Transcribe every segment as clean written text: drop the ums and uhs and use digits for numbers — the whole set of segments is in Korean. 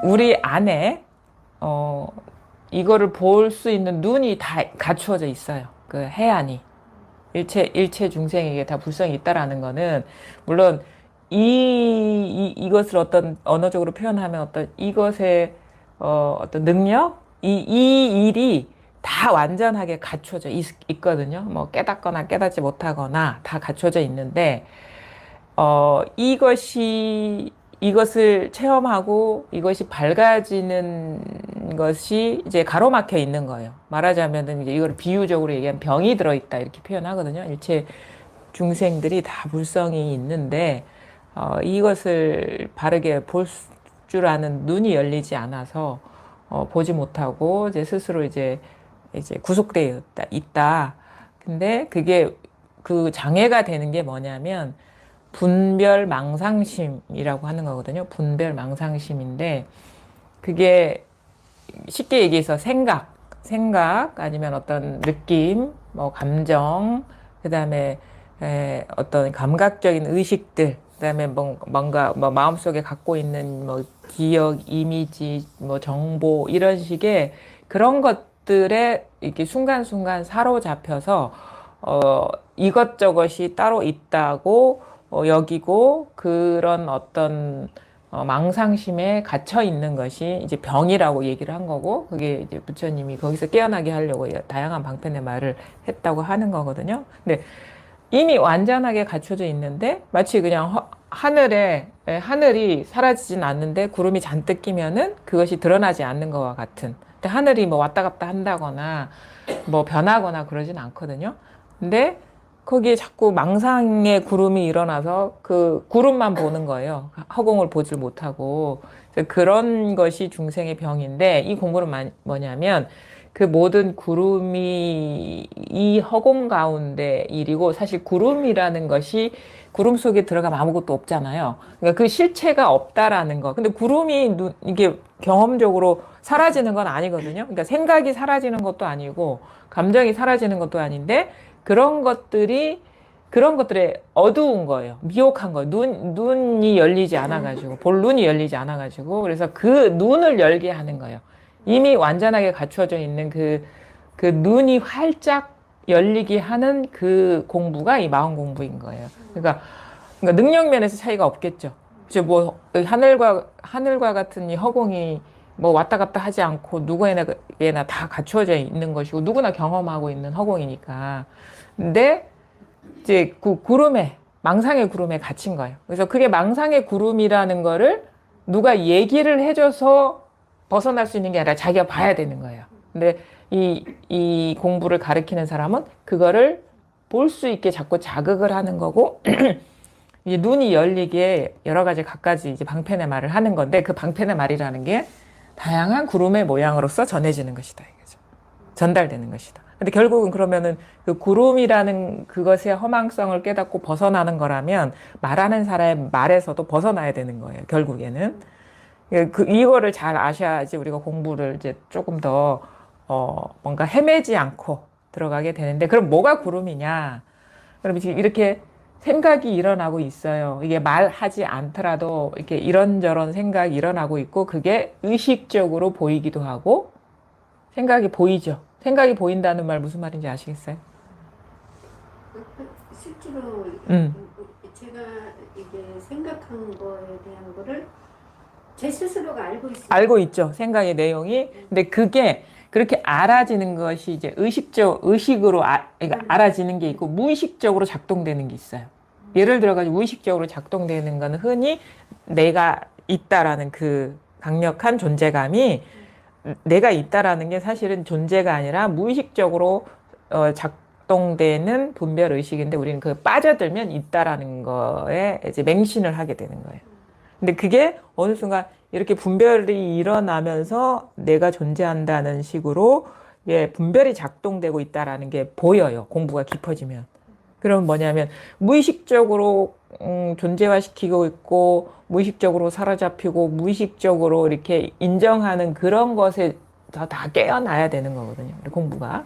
우리 안에 이거를 볼 수 있는 눈이 다 갖추어져 있어요. 그 해안이. 일체 중생에게 다 불성이 있다라는 거는, 물론, 이것을 어떤 언어적으로 표현하면 이것의, 어떤 능력? 이 일이 다 완전하게 갖춰져 있거든요. 뭐 깨닫거나 깨닫지 못하거나 다 갖춰져 있는데, 이것을 체험하고 이것이 밝아지는 것이 이제 가로막혀 있는 거예요. 말하자면은 이제 이걸 비유적으로 얘기하면 병이 들어있다 이렇게 표현하거든요. 일체 중생들이 다 불성이 있는데, 이것을 바르게 볼 줄 아는 눈이 열리지 않아서, 보지 못하고 이제 스스로 이제 구속되어 있다. 근데 그게 그 장애가 되는 게 뭐냐면, 분별 망상심이라고 하는 거거든요. 분별 망상심인데, 그게 쉽게 얘기해서 생각 아니면 어떤 느낌, 뭐 감정, 그다음에 어떤 감각적인 의식들, 그다음에 뭔가 뭐 마음속에 갖고 있는 뭐 기억, 이미지, 뭐 정보 이런 식의 그런 것들에 이렇게 순간순간 사로잡혀서 이것저것이 따로 있다고 여기고, 그런 어떤 망상심에 갇혀 있는 것이 이제 병이라고 얘기를 한 거고, 그게 이제 부처님이 거기서 깨어나게 하려고 다양한 방편의 말을 했다고 하는 거거든요. 근데 이미 완전하게 갖춰져 있는데, 마치 그냥 하늘이 사라지진 않는데 구름이 잔뜩 끼면은 그것이 드러나지 않는 것과 같은. 근데 하늘이 뭐 왔다 갔다 한다거나 뭐 변하거나 그러진 않거든요. 근데 거기에 자꾸 망상의 구름이 일어나서 그 구름만 보는 거예요. 허공을 보질 못하고. 그런 것이 중생의 병인데, 이 공부는 뭐냐면, 그 모든 구름이 이 허공 가운데 일이고, 사실 구름이라는 것이 구름 속에 들어가면 아무것도 없잖아요. 그러니까 그 실체가 없다라는 거. 근데 구름이 이게 경험적으로 사라지는 건 아니거든요. 그러니까 생각이 사라지는 것도 아니고, 감정이 사라지는 것도 아닌데, 그런 것들에 어두운 거예요. 미혹한 거예요. 눈이 열리지 않아가지고, 볼 눈이 열리지 않아가지고, 그래서 그 눈을 열게 하는 거예요. 이미 완전하게 갖추어져 있는 그 눈이 활짝 열리게 하는 그 공부가 이 마음 공부인 거예요. 그러니까 능력 면에서 차이가 없겠죠. 이제 뭐, 하늘과 같은 이 허공이 뭐 왔다 갔다 하지 않고 누구에게나 다 갖추어져 있는 것이고, 누구나 경험하고 있는 허공이니까. 근데 이제 그 망상의 구름에 갇힌 거예요. 그래서 그게 망상의 구름이라는 거를 누가 얘기를 해줘서 벗어날 수 있는 게 아니라 자기가 봐야 되는 거예요. 근데 이 공부를 가르치는 사람은 그거를 볼 수 있게 자꾸 자극을 하는 거고, 이제 눈이 열리게 여러 가지 갖가지 이제 방편의 말을 하는 건데, 그 방편의 말이라는 게 다양한 구름의 모양으로서 전해지는 것이다, 이거죠. 전달되는 것이다. 근데 결국은 그러면은 그 구름이라는 그것의 허망성을 깨닫고 벗어나는 거라면, 말하는 사람의 말에서도 벗어나야 되는 거예요, 결국에는. 이거를 잘 아셔야지 우리가 공부를 이제 조금 더, 뭔가 헤매지 않고 들어가게 되는데, 그럼 뭐가 구름이냐? 그럼 지금 이렇게 생각이 일어나고 있어요. 이게 말하지 않더라도 이렇게 이런저런 생각이 일어나고 있고, 그게 의식적으로 보이기도 하고, 생각이 보이죠. 생각이 보인다는 말 무슨 말인지 아시겠어요? 실제로 제가 이게 생각한 거에 대한 거를 제 스스로가 알고 있어요. 알고 있죠. 생각의 내용이. 근데 그게 그렇게 알아지는 것이 이제 의식으로 그러니까 알아지는 게 있고, 무의식적으로 작동되는 게 있어요. 예를 들어가지고 무의식적으로 작동되는 거는 흔히 내가 있다라는 그 강력한 존재감이, 내가 있다라는 게 사실은 존재가 아니라 무의식적으로 작동되는 분별 의식인데, 우리는 그 빠져들면 있다라는 거에 이제 맹신을 하게 되는 거예요. 근데 그게 어느 순간 이렇게 분별이 일어나면서 내가 존재한다는 식으로 분별이 작동되고 있다라는 게 보여요. 공부가 깊어지면. 그럼 뭐냐면 무의식적으로 존재화시키고 있고, 무의식적으로 사로잡히고, 무의식적으로 이렇게 인정하는 그런 것에 다 깨어나야 되는 거거든요, 공부가.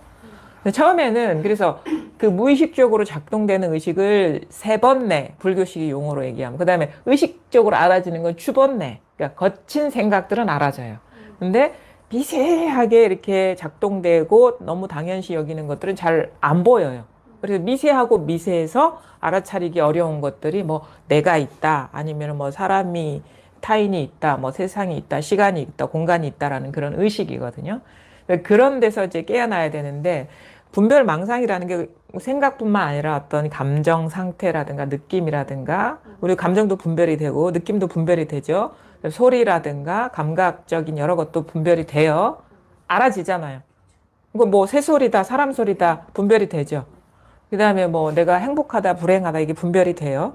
처음에는 그래서 그 무의식적으로 작동되는 의식을 3번 내, 불교식의 용어로 얘기하면, 그 다음에 의식적으로 알아지는 건 추번 내. 그러니까 거친 생각들은 알아져요. 근데 미세하게 이렇게 작동되고 너무 당연시 여기는 것들은 잘 안 보여요. 그래서 미세하고 미세해서 알아차리기 어려운 것들이 뭐 내가 있다, 아니면 뭐 사람이 타인이 있다, 뭐 세상이 있다, 시간이 있다, 공간이 있다라는 그런 의식이거든요. 그런 데서 이제 깨어나야 되는데 분별망상이라는 게 생각뿐만 아니라 어떤 감정 상태라든가 느낌이라든가 우리 감정도 분별이 되고 느낌도 분별이 되죠. 소리라든가 감각적인 여러 것도 분별이 돼요. 알아지잖아요. 이거 뭐 새소리다, 사람 소리다 분별이 되죠. 그 다음에 뭐 내가 행복하다, 불행하다 이게 분별이 돼요.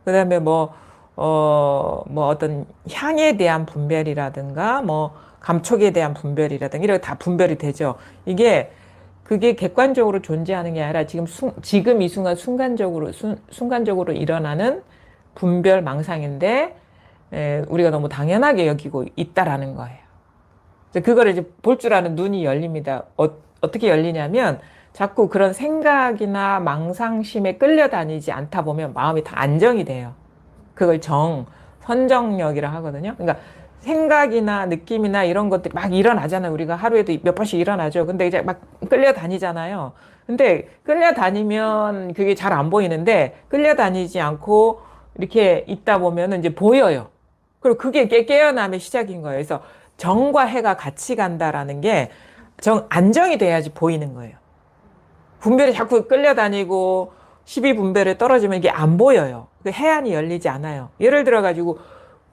그 다음에 뭐 어떤 향에 대한 분별이라든가 뭐 감촉에 대한 분별이라든가 이런 다 분별이 되죠. 그게 객관적으로 존재하는 게 아니라 지금 이 순간 순간적으로 일어나는 분별 망상인데 우리가 너무 당연하게 여기고 있다라는 거예요. 그거를 이제 볼 줄 아는 눈이 열립니다. 어떻게 열리냐면 자꾸 그런 생각이나 망상심에 끌려다니지 않다 보면 마음이 다 안정이 돼요. 그걸 선정력이라 하거든요. 그러니까 생각이나 느낌이나 이런 것들이 막 일어나잖아요. 우리가 하루에도 몇 번씩 일어나죠. 근데 이제 막 끌려다니잖아요. 근데 끌려다니면 그게 잘 안 보이는데 끌려다니지 않고 이렇게 있다 보면은 이제 보여요. 그리고 그게 깨어남의 시작인 거예요. 그래서 정과 해가 같이 간다라는 게 안정이 돼야지 보이는 거예요. 분별이 자꾸 끌려다니고 12분별에 떨어지면 이게 안 보여요. 해안이 열리지 않아요. 예를 들어가지고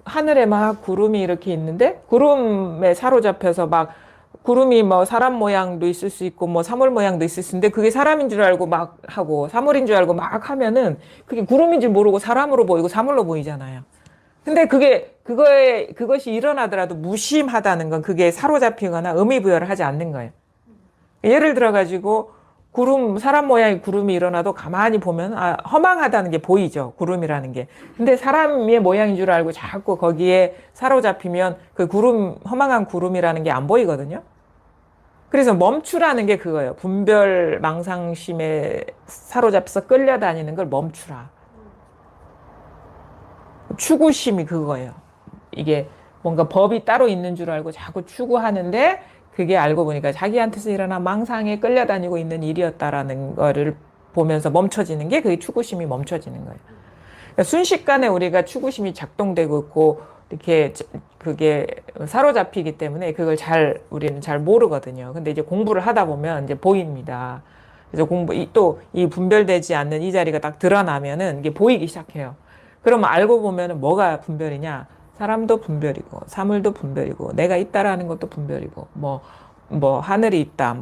하늘에 막 구름이 이렇게 있는데 구름에 사로잡혀서 막 구름이 뭐 사람 모양도 있을 수 있고 뭐 사물 모양도 있을 수 있는데 그게 사람인 줄 알고 막 하고 사물인 줄 알고 막 하면은 그게 구름인 줄 모르고 사람으로 보이고 사물로 보이잖아요. 근데 그것이 일어나더라도 무심하다는 건 그게 사로잡히거나 의미부여를 하지 않는 거예요. 예를 들어가지고 사람 모양의 구름이 일어나도 가만히 보면 허망하다는 게 보이죠. 구름이라는 게. 근데 사람의 모양인 줄 알고 자꾸 거기에 사로잡히면 그 허망한 구름이라는 게 안 보이거든요. 그래서 멈추라는 게 그거예요. 분별 망상심에 사로잡혀서 끌려다니는 걸 멈추라. 추구심이 그거예요. 이게 뭔가 법이 따로 있는 줄 알고 자꾸 추구하는데 그게 알고 보니까 자기한테서 일어난 망상에 끌려다니고 있는 일이었다라는 거를 보면서 멈춰지는 게 그게 추구심이 멈춰지는 거예요. 그러니까 순식간에 우리가 추구심이 작동되고 있고 이렇게 그게 사로잡히기 때문에 그걸 우리는 잘 모르거든요. 근데 이제 공부를 하다 보면 이제 보입니다. 그래서 또 이 분별되지 않는 이 자리가 딱 드러나면은 이게 보이기 시작해요. 그러면 알고 보면은 뭐가 분별이냐? 사람도 분별이고, 사물도 분별이고, 내가 있다라는 것도 분별이고, 뭐, 하늘이 있다,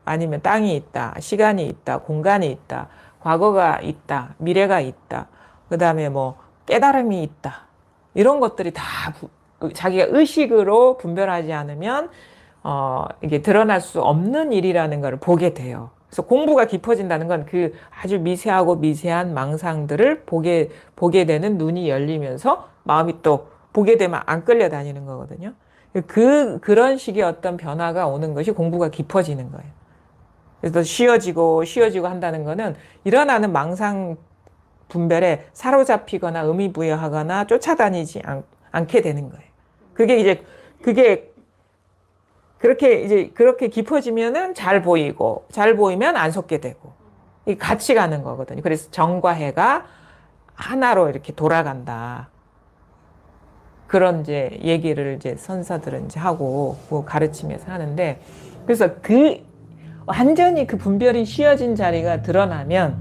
아니면 땅이 있다, 시간이 있다, 공간이 있다, 과거가 있다, 미래가 있다, 그 다음에 깨달음이 있다. 이런 것들이 다 자기가 의식으로 분별하지 않으면, 이게 드러날 수 없는 일이라는 걸 보게 돼요. 그래서 공부가 깊어진다는 건 그 아주 미세하고 미세한 망상들을 보게 되는 눈이 열리면서 마음이 또 보게 되면 안 끌려다니는 거거든요. 그런 식의 어떤 변화가 오는 것이 공부가 깊어지는 거예요. 그래서 쉬어지고 한다는 거는 일어나는 망상 분별에 사로잡히거나 의미부여하거나 쫓아다니지 않게 되는 거예요. 그렇게 깊어지면은 잘 보이면 안 속게 되고, 같이 가는 거거든요. 그래서 정과 해가 하나로 이렇게 돌아간다. 그런 얘기를 선사들은 하고 가르치면서 하는데, 그래서 완전히 그 분별이 쉬어진 자리가 드러나면,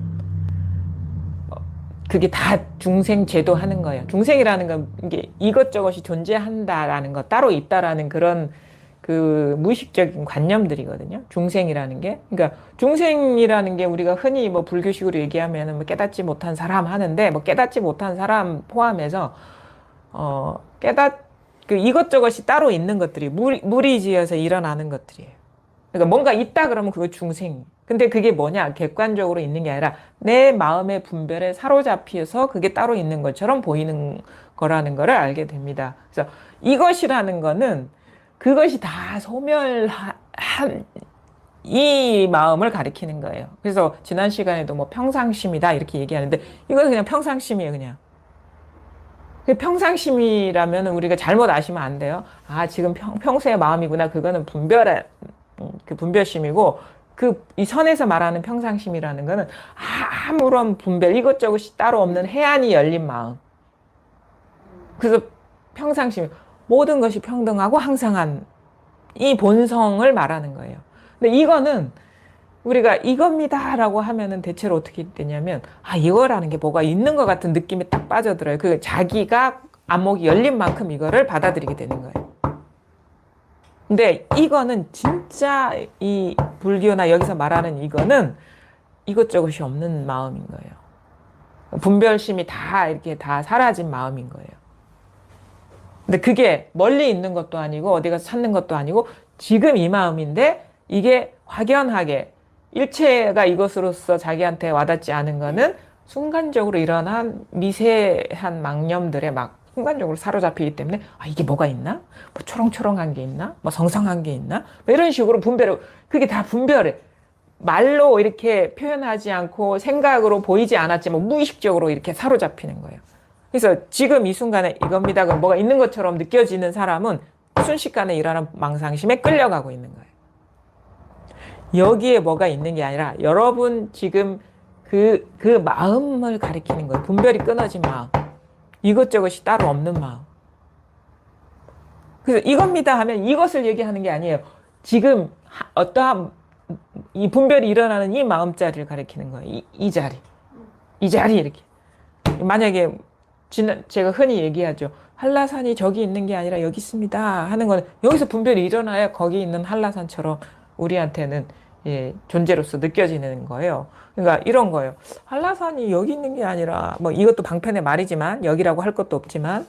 그게 다 중생 제도 하는 거예요. 중생이라는 건 이게 이것저것이 존재한다라는 거, 따로 있다라는 그런 무의식적인 관념들이거든요. 중생이라는 게. 그러니까 중생이라는 게 우리가 흔히 불교식으로 얘기하면 깨닫지 못한 사람 하는데, 깨닫지 못한 사람 포함해서, 이것저것이 따로 있는 것들이 무리지어서 일어나는 것들이에요. 그러니까 뭔가 있다 그러면 그거 중생. 근데 그게 뭐냐? 객관적으로 있는 게 아니라 내 마음의 분별에 사로잡혀서 그게 따로 있는 것처럼 보이는 거라는 거를 알게 됩니다. 그래서 이것이라는 거는 그것이 다 소멸한 이 마음을 가리키는 거예요. 그래서 지난 시간에도 평상심이다 이렇게 얘기하는데 이건 그냥 평상심이에요. 그냥 평상심이라면 우리가 잘못 아시면 안 돼요. 아, 지금 평소의 마음이구나. 그거는 그 분별심이고, 이 선에서 말하는 평상심이라는 거는 아무런 분별, 이것저것이 따로 없는 해안이 열린 마음. 그래서 평상심, 모든 것이 평등하고 항상한 이 본성을 말하는 거예요. 근데 이거는 우리가 이겁니다라고 하면은 대체로 어떻게 되냐면, 이거라는 게 뭐가 있는 것 같은 느낌이 딱 빠져들어요. 그 자기가 안목이 열린 만큼 이거를 받아들이게 되는 거예요. 근데 이거는 진짜 이 불교나 여기서 말하는 이거는 이것저것이 없는 마음인 거예요. 분별심이 다 이렇게 다 사라진 마음인 거예요. 근데 그게 멀리 있는 것도 아니고 어디 가서 찾는 것도 아니고 지금 이 마음인데 이게 확연하게 일체가 이것으로서 자기한테 와닿지 않은 거는 순간적으로 일어난 미세한 망념들에 막 순간적으로 사로잡히기 때문에 이게 뭐가 있나? 뭐 초롱초롱한 게 있나? 뭐 성성한 게 있나? 뭐 이런 식으로 분별을, 그게 다 분별을 말로 이렇게 표현하지 않고 생각으로 보이지 않았지만 무의식적으로 이렇게 사로잡히는 거예요. 그래서 지금 이 순간에 이겁니다. 뭐가 있는 것처럼 느껴지는 사람은 순식간에 일어나는 망상심에 끌려가고 있는 거예요. 여기에 뭐가 있는 게 아니라 여러분 지금 그 마음을 가리키는 거예요. 분별이 끊어진 마음. 이것저것이 따로 없는 마음. 그래서 이겁니다 하면 이것을 얘기하는 게 아니에요. 지금 어떠한 이 분별이 일어나는 이 마음자리를 가리키는 거예요. 이 자리. 이 자리 이렇게. 만약에 제가 흔히 얘기하죠. 한라산이 저기 있는 게 아니라 여기 있습니다 하는 건 여기서 분별이 일어나야 거기 있는 한라산처럼 우리한테는 존재로서 느껴지는 거예요. 그러니까 이런 거예요. 한라산이 여기 있는 게 아니라 뭐 이것도 방편의 말이지만 여기라고 할 것도 없지만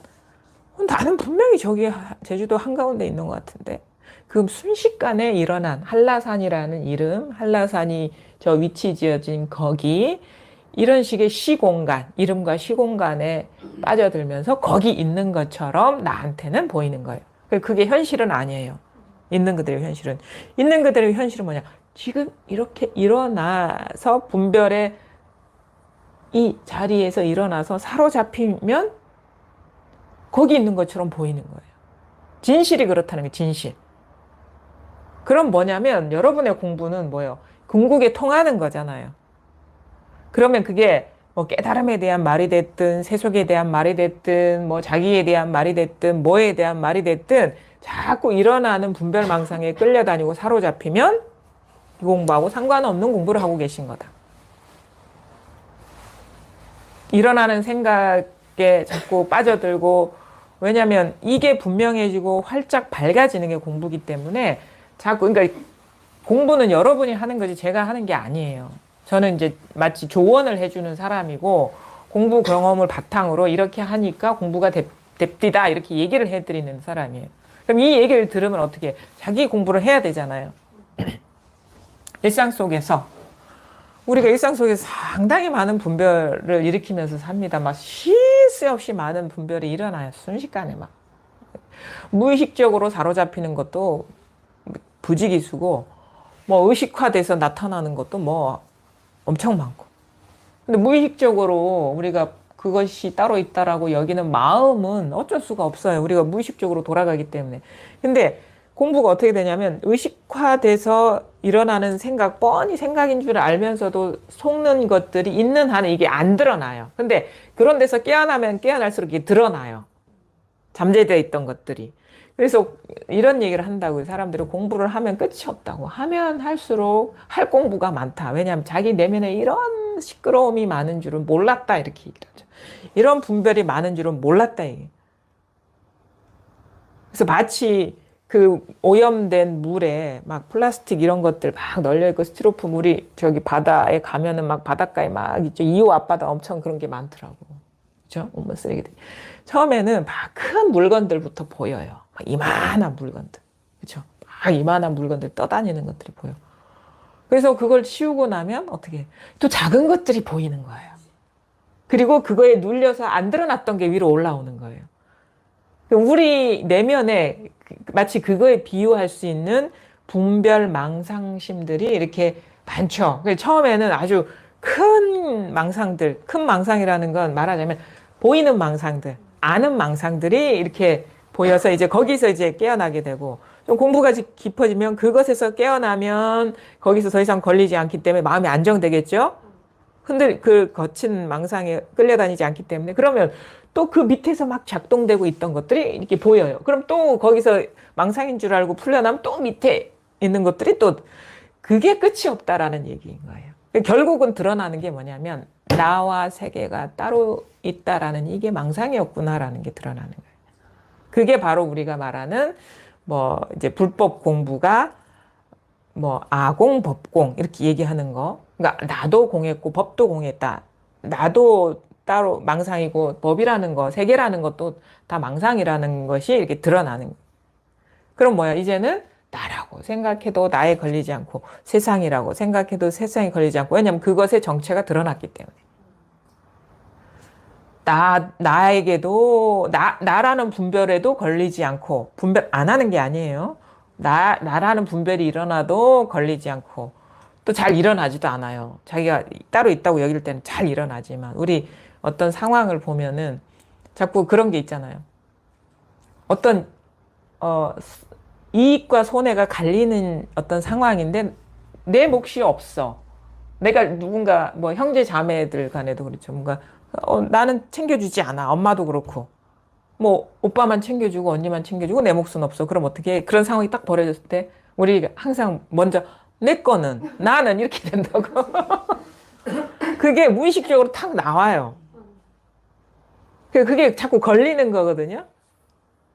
나는 분명히 저기 제주도 한가운데 있는 것 같은데 그럼 순식간에 일어난 한라산이라는 이름, 한라산이 저 위치 지어진 거기 이런 식의 시공간, 이름과 시공간에 빠져들면서 거기 있는 것처럼 나한테는 보이는 거예요. 그게 현실은 아니에요. 있는 그대로의 현실은. 있는 그대로의 현실은 뭐냐? 지금 이렇게 일어나서 분별의 이 자리에서 일어나서 사로잡히면 거기 있는 것처럼 보이는 거예요. 진실이 그렇다는 게 진실. 그럼 뭐냐면 여러분의 공부는 뭐예요? 궁극에 통하는 거잖아요. 그러면 그게 뭐 깨달음에 대한 말이 됐든 세속에 대한 말이 됐든 뭐 자기에 대한 말이 됐든 뭐에 대한 말이 됐든 자꾸 일어나는 분별망상에 끌려다니고 사로잡히면 이 공부하고 상관없는 공부를 하고 계신 거다. 일어나는 생각에 자꾸 빠져들고 왜냐하면 이게 분명해지고 활짝 밝아지는 게 공부기 때문에 자꾸 그러니까 공부는 여러분이 하는 거지 제가 하는 게 아니에요. 저는 이제 마치 조언을 해주는 사람이고 공부 경험을 바탕으로 이렇게 하니까 공부가 됩디다 이렇게 얘기를 해드리는 사람이에요. 그럼 이 얘기를 들으면 어떻게 자기 공부를 해야 되잖아요. 일상 속에서 우리가 일상 속에서 상당히 많은 분별을 일으키면서 삽니다. 막 쉴 새 없이 많은 분별이 일어나요. 순식간에 막 무의식적으로 사로잡히는 것도 부지기수고 뭐 의식화돼서 나타나는 것도 뭐 엄청 많고. 근데 무의식적으로 우리가 그것이 따로 있다라고 여기는 마음은 어쩔 수가 없어요. 우리가 무의식적으로 돌아가기 때문에. 근데 공부가 어떻게 되냐면 의식화돼서 일어나는 생각, 뻔히 생각인 줄 알면서도 속는 것들이 있는 한은 이게 안 드러나요. 근데 그런 데서 깨어나면 깨어날수록 이게 드러나요. 잠재되어 있던 것들이. 그래서 이런 얘기를 한다고요. 사람들이 공부를 하면 끝이 없다고. 하면 할수록 할 공부가 많다. 왜냐하면 자기 내면에 이런 시끄러움이 많은 줄은 몰랐다. 이렇게 얘기를 하죠. 이런 분별이 많은 줄은 몰랐다. 이게. 그래서 마치 그 오염된 물에 막 플라스틱 이런 것들 막 널려있고 스티로폼 물이 저기 바다에 가면은 막 바닷가에 막 있죠. 2호 앞바다 엄청 그런 게 많더라고. 그죠? 온갖 쓰레기들. 처음에는 막 큰 물건들부터 보여요. 막 이만한 물건들. 그죠? 막 이만한 물건들 떠다니는 것들이 보여. 그래서 그걸 치우고 나면 어떻게 또 작은 것들이 보이는 거예요. 그리고 그거에 눌려서 안 드러났던 게 위로 올라오는 거예요. 우리 내면에 마치 그거에 비유할 수 있는 분별 망상심들이 이렇게 많죠. 처음에는 아주 큰 망상들, 큰 망상이라는 건 말하자면 보이는 망상들, 아는 망상들이 이렇게 보여서 이제 거기서 이제 깨어나게 되고, 좀 공부가 깊어지면 그것에서 깨어나면 거기서 더 이상 걸리지 않기 때문에 마음이 안정되겠죠? 그 거친 망상에 끌려다니지 않기 때문에. 그러면 또 그 밑에서 막 작동되고 있던 것들이 이렇게 보여요. 그럼 또 거기서 망상인 줄 알고 풀려나면 또 밑에 있는 것들이 또 그게 끝이 없다라는 얘기인 거예요. 결국은 드러나는 게 뭐냐면 나와 세계가 따로 있다라는 이게 망상이었구나라는 게 드러나는 거예요. 그게 바로 우리가 말하는 뭐 이제 불법 공부가 뭐 아공, 법공 이렇게 얘기하는 거. 그러니까 나도 공했고 법도 공했다. 나도 따로 망상이고 법이라는 거, 세계라는 것도 다 망상이라는 것이 이렇게 드러나는 거예요. 그럼 뭐야? 이제는 나라고 생각해도 나에 걸리지 않고 세상이라고 생각해도 세상에 걸리지 않고, 왜냐하면 그것의 정체가 드러났기 때문에. 나에게도 나라는 분별에도 걸리지 않고, 분별 안 하는 게 아니에요. 나라는 분별이 일어나도 걸리지 않고 또 잘 일어나지도 않아요. 자기가 따로 있다고 여길 때는 잘 일어나지만 우리 어떤 상황을 보면은 자꾸 그런 게 있잖아요. 어떤 이익과 손해가 갈리는 어떤 상황인데 내 몫이 없어. 내가 누군가 뭐 형제 자매들 간에도 그렇죠. 뭔가 나는 챙겨주지 않아. 엄마도 그렇고 뭐 오빠만 챙겨주고 언니만 챙겨주고 내 몫은 없어. 그럼 어떻게 해? 그런 상황이 딱 벌어졌을 때 우리 항상 먼저 내 거는 나는 이렇게 된다고. 그게 무의식적으로 탁 나와요. 그게 자꾸 걸리는 거거든요.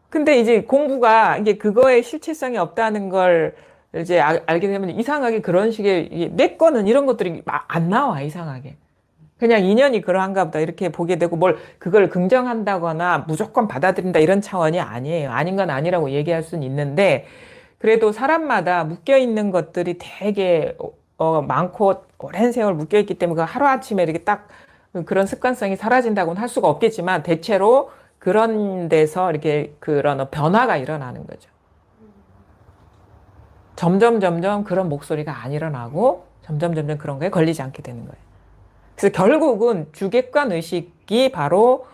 근데 이제 공부가 이게 그거에 실체성이 없다는 걸 이제 알게 되면 이상하게 그런 식의 내 거는 이런 것들이 안 나와. 이상하게. 그냥 인연이 그러한가 보다 이렇게 보게 되고 뭘 그걸 긍정한다거나 무조건 받아들인다 이런 차원이 아니에요. 아닌 건 아니라고 얘기할 수는 있는데 그래도 사람마다 묶여있는 것들이 되게 많고 오랜 세월 묶여있기 때문에 그 하루아침에 이렇게 딱 그런 습관성이 사라진다고는 할 수가 없겠지만 대체로 그런 데서 이렇게 그런 변화가 일어나는 거죠. 점점 그런 목소리가 안 일어나고 점점 그런 거에 걸리지 않게 되는 거예요. 그래서 결국은 주객관 의식이 바로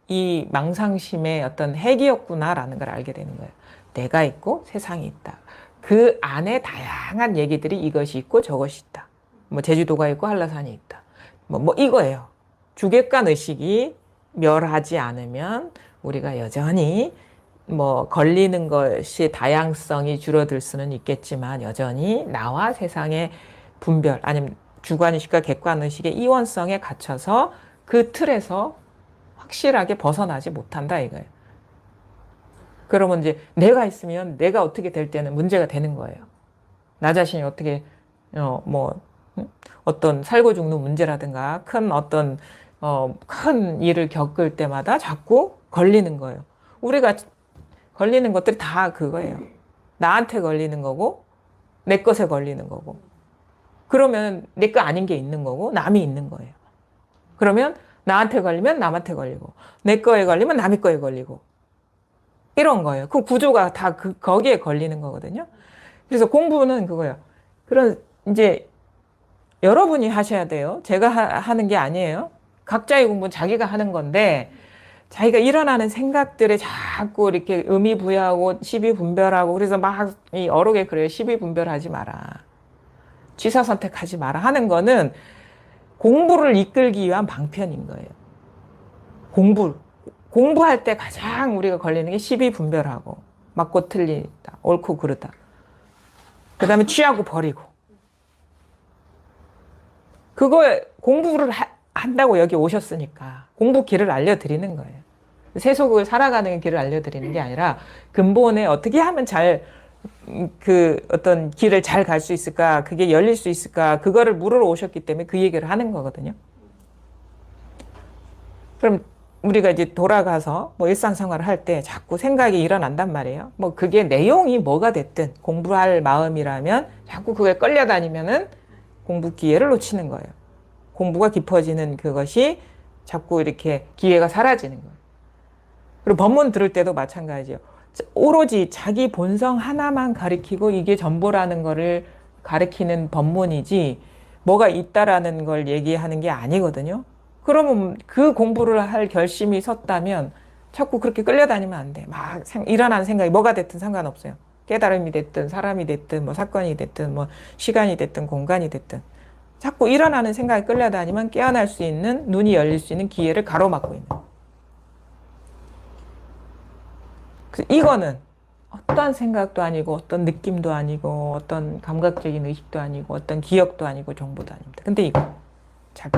이 망상심의 어떤 핵이었구나라는 걸 알게 되는 거예요. 내가 있고 세상이 있다. 그 안에 다양한 얘기들이 이것이 있고 저것이 있다. 뭐 제주도가 있고 한라산이 있다. 뭐 이거예요. 주객관 의식이 멸하지 않으면 우리가 여전히 뭐 걸리는 것이 다양성이 줄어들 수는 있겠지만 여전히 나와 세상의 분별 아니면 주관의식과 객관의식의 이원성에 갇혀서 그 틀에서 확실하게 벗어나지 못한다 이거예요. 그러면 이제 내가 있으면 내가 어떻게 될 때는 문제가 되는 거예요. 나 자신이 어떻게 어떤 살고 죽는 문제라든가 큰 어떤 큰 일을 겪을 때마다 자꾸 걸리는 거예요. 우리가 걸리는 것들이 다 그거예요. 나한테 걸리는 거고 내 것에 걸리는 거고. 그러면 내 거 아닌 게 있는 거고 남이 있는 거예요. 그러면 나한테 걸리면 남한테 걸리고 내 거에 걸리면 남의 거에 걸리고 이런 거예요. 그 구조가 다 거기에 걸리는 거거든요. 그래서 공부는 그거예요. 그런 이제 여러분이 하셔야 돼요. 제가 하는 게 아니에요. 각자의 공부는 자기가 하는 건데 자기가 일어나는 생각들에 자꾸 이렇게 의미 부여하고 시비 분별하고 그래서 막 이 어록에 그래요. 시비 분별하지 마라. 취사 선택하지 마라 하는 거는 공부를 이끌기 위한 방편인 거예요. 공부할 때 가장 우리가 걸리는 게 시비 분별하고 맞고 틀리다, 옳고 그르다. 그 다음에 취하고 버리고. 그거 공부를 한다고 여기 오셨으니까 공부 길을 알려드리는 거예요. 세속을 살아가는 길을 알려드리는 게 아니라 근본에 어떻게 하면 그 어떤 길을 잘 갈 수 있을까, 그게 열릴 수 있을까, 그거를 물으러 오셨기 때문에 그 얘기를 하는 거거든요. 그럼 우리가 이제 돌아가서 뭐 일상생활을 할 때 자꾸 생각이 일어난단 말이에요. 뭐 그게 내용이 뭐가 됐든 공부할 마음이라면 자꾸 그게 끌려다니면은 공부 기회를 놓치는 거예요. 공부가 깊어지는 그것이 자꾸 이렇게 기회가 사라지는 거예요. 그리고 법문 들을 때도 마찬가지예요. 오로지 자기 본성 하나만 가리키고 이게 전부라는 거를 가리키는 법문이지 뭐가 있다라는 걸 얘기하는 게 아니거든요. 그러면 그 공부를 할 결심이 섰다면 자꾸 그렇게 끌려다니면 안 돼. 막 일어나는 생각이 뭐가 됐든 상관없어요. 깨달음이 됐든 사람이 됐든 뭐 사건이 됐든 뭐 시간이 됐든 공간이 됐든 자꾸 일어나는 생각이 끌려다니면 깨어날 수 있는 눈이 열릴 수 있는 기회를 가로막고 있는. 이거는 어떤 생각도 아니고 어떤 느낌도 아니고 어떤 감각적인 의식도 아니고 어떤 기억도 아니고 정보도 아닙니다. 근데 이거 자,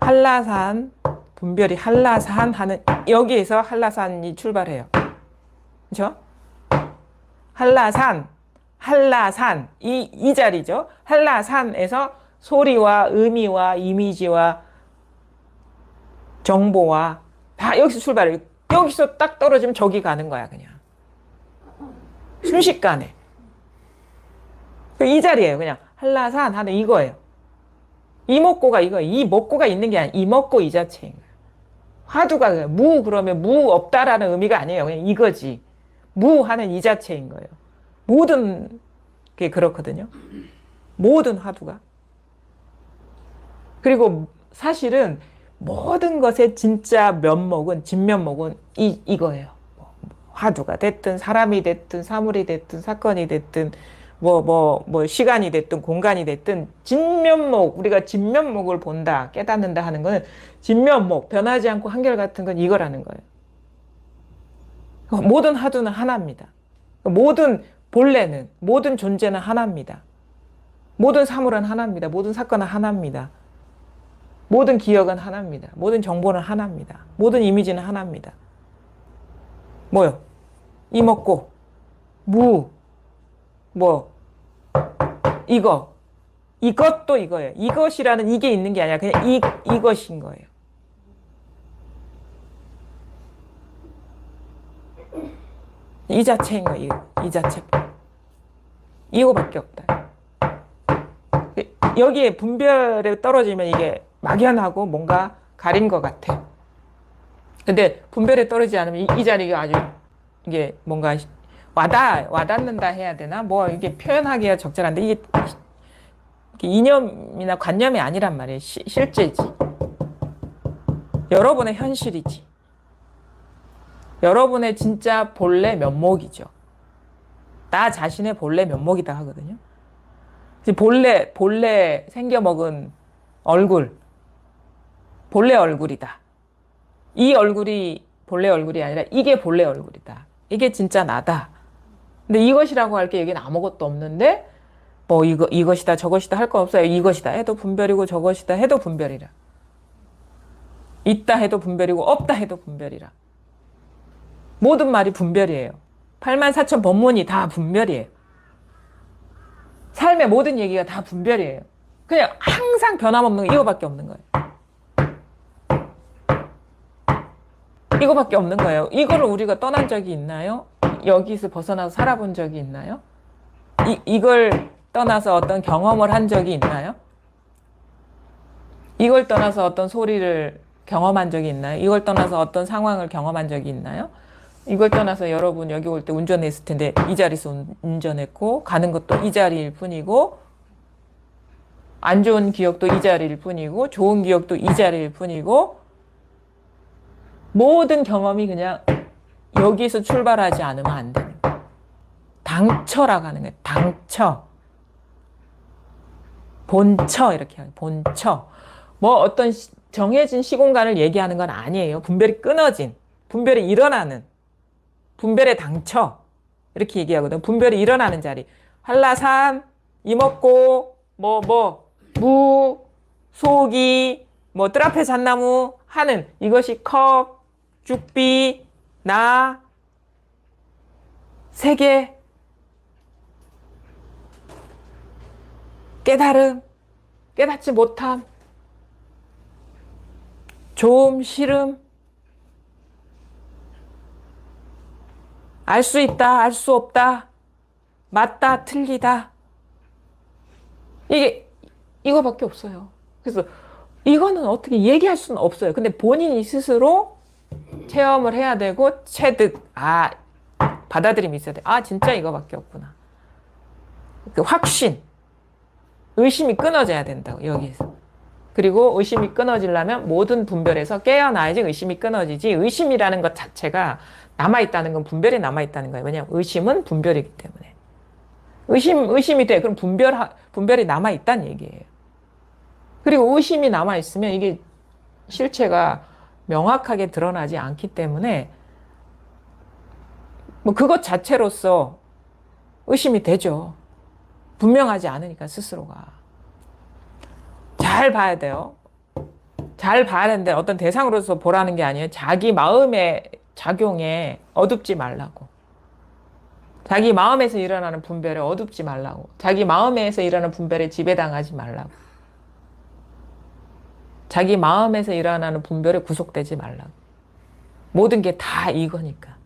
한라산 분별이 한라산 하는 여기에서 한라산이 출발해요. 그렇죠? 한라산 이 자리죠. 한라산에서 소리와 의미와 이미지와 정보와 다 여기서 출발해요. 여기서 딱 떨어지면 저기 가는 거야 그냥. 순식간에. 이 자리예요. 그냥 한라산 하는 이거예요. 이목고가 이거예요. 이 목고가 있는 게 아니라 이목고 이 자체인 거예요. 화두가 무 그러면 무 없다라는 의미가 아니에요. 그냥 이거지. 무 하는 이 자체인 거예요. 모든 게 그렇거든요. 모든 화두가. 그리고 사실은 모든 것의 진짜 면목은 진면목은 이거예요. 화두가 됐든 사람이 됐든 사물이 됐든 사건이 됐든 뭐 시간이 됐든 공간이 됐든 진면목 우리가 진면목을 본다 깨닫는다 하는 거는 진면목 변하지 않고 한결같은 건 이거라는 거예요. 모든 화두는 하나입니다. 모든 본래는 모든 존재는 하나입니다. 모든 사물은 하나입니다. 모든 사건은 하나입니다. 모든 기억은 하나입니다. 모든 정보는 하나입니다. 모든 이미지는 하나입니다. 뭐요? 이먹고 무 뭐 이것도 이거예요. 이것이라는 이게 있는 게 아니라 그냥 이것인 거예요. 이 자체인 거예요. 이 자체. 이거밖에 없다. 여기에 분별에 떨어지면 이게 막연하고 뭔가 가린 것 같아. 근데 분별에 떨어지지 않으면 이 자리가 아주 이게 뭔가 와닿는다 해야 되나? 뭐 이게 표현하기가 적절한데 이게 이념이나 관념이 아니란 말이에요. 실제지. 여러분의 현실이지. 여러분의 진짜 본래 면목이죠. 나 자신의 본래 면목이다 하거든요. 본래 생겨먹은 얼굴. 본래 얼굴이다. 이 얼굴이 본래 얼굴이 아니라 이게 본래 얼굴이다. 이게 진짜 나다. 근데 이것이라고 할 게 여기는 아무것도 없는데 뭐 이것이다 저것이다 할 거 없어요. 이것이다 해도 분별이고 저것이다 해도 분별이라. 있다 해도 분별이고 없다 해도 분별이라. 모든 말이 분별이에요. 84,000 법문이 다 분별이에요. 삶의 모든 얘기가 다 분별이에요. 그냥 항상 변함없는 거 이거밖에 없는 거예요. 이거밖에 없는 거예요. 이거를 우리가 떠난 적이 있나요? 여기서 벗어나서 살아본 적이 있나요? 이걸 떠나서 어떤 경험을 한 적이 있나요? 이걸 떠나서 어떤 소리를 경험한 적이 있나요? 이걸 떠나서 어떤 상황을 경험한 적이 있나요? 이걸 떠나서 여러분 여기 올 때 운전했을 텐데 이 자리에서 운전했고 가는 것도 이 자리일 뿐이고 안 좋은 기억도 이 자리일 뿐이고 좋은 기억도 이 자리일 뿐이고 모든 경험이 그냥 여기서 출발하지 않으면 안 됩니다. 당처라고 하는 거예요. 당처. 본처 이렇게 하는 본처. 뭐 어떤 정해진 시공간을 얘기하는 건 아니에요. 분별이 끊어진, 분별이 일어나는, 분별의 당처 이렇게 얘기하거든요. 분별이 일어나는 자리. 한라산, 이먹고, 무, 소기, 뜰 앞에 잣나무 하는 이것이 컵, 죽비, 나, 세계, 깨달음, 깨닫지 못함, 좋음, 싫음, 알 수 있다, 알 수 없다, 맞다, 틀리다. 이거밖에 없어요. 그래서 이거는 어떻게 얘기할 수는 없어요. 근데 본인이 스스로 체험을 해야 되고, 받아들임이 있어야 돼. 진짜 이거밖에 없구나. 그 확신, 의심이 끊어져야 된다고, 여기에서. 그리고 의심이 끊어지려면 모든 분별에서 깨어나야지 의심이 끊어지지, 의심이라는 것 자체가 남아있다는 건 분별이 남아있다는 거예요. 왜냐하면 의심은 분별이기 때문에. 의심이 돼. 그럼 분별이 남아있다는 얘기예요. 그리고 의심이 남아있으면 이게 실체가 명확하게 드러나지 않기 때문에 뭐 그것 자체로서 의심이 되죠. 분명하지 않으니까 스스로가. 잘 봐야 돼요. 잘 봐야 되는데 어떤 대상으로서 보라는 게 아니에요. 자기 마음의 작용에 어둡지 말라고. 자기 마음에서 일어나는 분별에 어둡지 말라고. 자기 마음에서 일어나는 분별에 지배당하지 말라고. 자기 마음에서 일어나는 분별에 구속되지 말라고. 모든 게 다 이거니까.